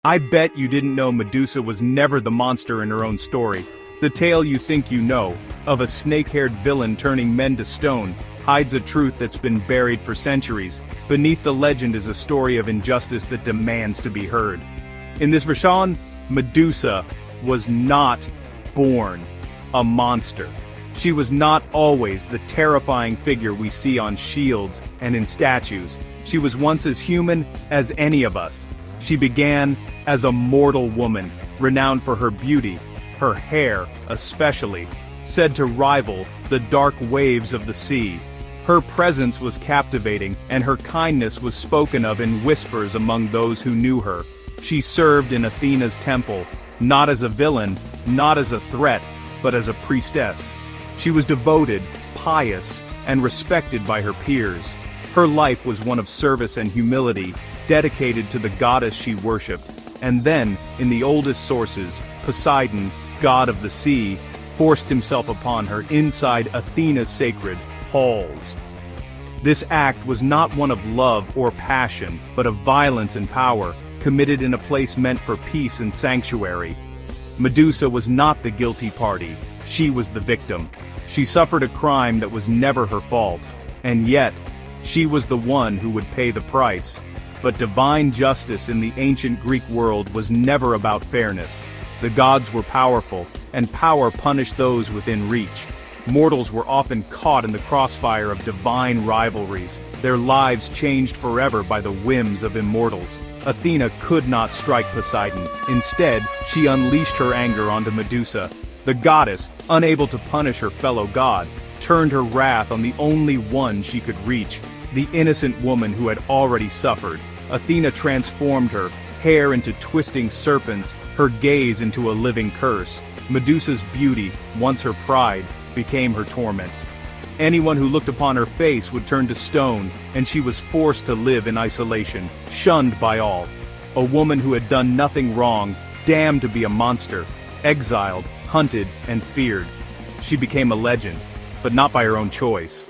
I bet you didn't know Medusa was never the monster in her own story. The tale you think you know, of a snake-haired villain turning men to stone, hides a truth that's been buried for centuries. Beneath the legend is a story of injustice that demands to be heard. In this version, Medusa was not born a monster. She was not always the terrifying figure we see on shields and in statues. She was once as human as any of us. She began as a mortal woman, renowned for her beauty, her hair especially, said to rival the dark waves of the sea. Her presence was captivating, and her kindness was spoken of in whispers among those who knew her. She served in Athena's temple, not as a villain, not as a threat, but as a priestess. She was devoted, pious, and respected by her peers. Her life was one of service and humility, dedicated to the goddess she worshipped. And then, in the oldest sources, Poseidon, god of the sea, forced himself upon her inside Athena's sacred halls. This act was not one of love or passion, but of violence and power, committed in a place meant for peace and sanctuary. Medusa was not the guilty party, she was the victim. She suffered a crime that was never her fault, and yet, she was the one who would pay the price. But divine justice in the ancient Greek world was never about fairness. The gods were powerful, and power punished those within reach. Mortals were often caught in the crossfire of divine rivalries, their lives changed forever by the whims of immortals. Athena could not strike Poseidon. Instead, she unleashed her anger onto Medusa. The goddess, unable to punish her fellow god, turned her wrath on the only one she could reach, the innocent woman who had already suffered. Athena transformed her, hair into twisting serpents, her gaze into a living curse. Medusa's beauty, once her pride, became her torment. Anyone who looked upon her face would turn to stone, and she was forced to live in isolation, shunned by all. A woman who had done nothing wrong, damned to be a monster, exiled, hunted, and feared. She became a legend, but not by her own choice.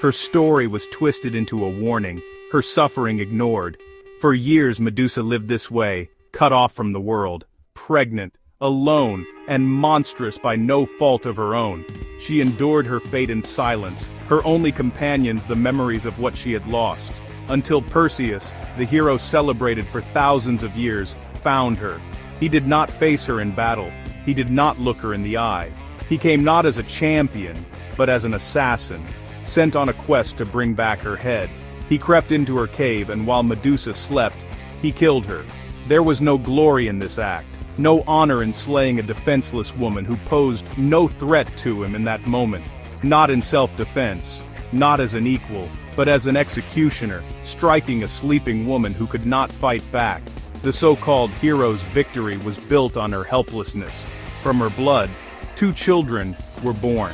Her story was twisted into a warning, her suffering ignored. For years Medusa lived this way, cut off from the world, pregnant, alone, and monstrous by no fault of her own. She endured her fate in silence, her only companions the memories of what she had lost. Until Perseus, the hero celebrated for thousands of years, found her. He did not face her in battle. He did not look her in the eye. He came not as a champion, but as an assassin, sent on a quest to bring back her head. He crept into her cave, and while Medusa slept, he killed her. There was no glory in this act, no honor in slaying a defenseless woman who posed no threat to him in that moment. Not in self-defense, not as an equal, but as an executioner, striking a sleeping woman who could not fight back. The so-called hero's victory was built on her helplessness. From her blood, 2 children were born.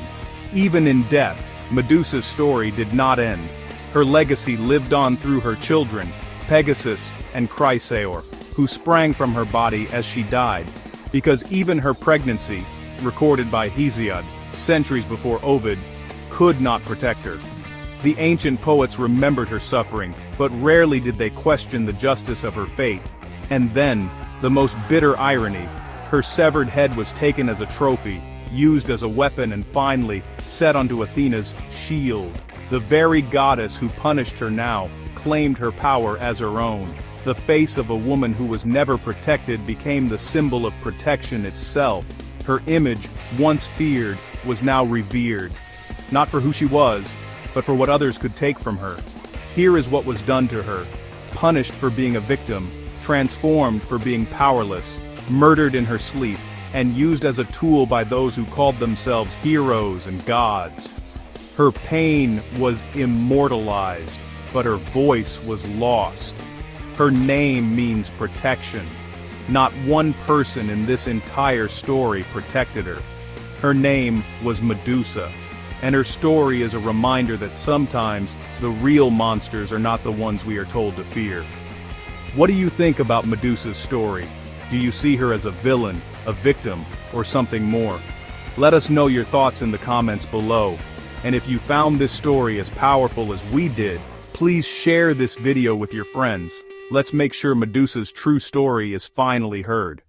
Even in death, Medusa's story did not end. Her legacy lived on through her children, Pegasus and Chrysaor, who sprang from her body as she died, because even her pregnancy, recorded by Hesiod centuries before Ovid, could not protect her. The ancient poets remembered her suffering, but rarely did they question the justice of her fate. And then, the most bitter irony, her severed head was taken as a trophy, used as a weapon, and finally set onto Athena's shield. The very goddess who punished her now claimed her power as her own. The face of a woman who was never protected became the symbol of protection itself. Her image, once feared, was now revered. Not for who she was, but for what others could take from her. Here is what was done to her: punished for being a victim, transformed for being powerless, murdered in her sleep, and used as a tool by those who called themselves heroes and gods. Her pain was immortalized, but her voice was lost. Her name means protection. Not one person in this entire story protected her. Her name was Medusa, and her story is a reminder that sometimes the real monsters are not the ones we are told to fear. What do you think about Medusa's story? Do you see her as a villain, a victim, or something more? Let us know your thoughts in the comments below. And if you found this story as powerful as we did, please share this video with your friends. Let's make sure Medusa's true story is finally heard.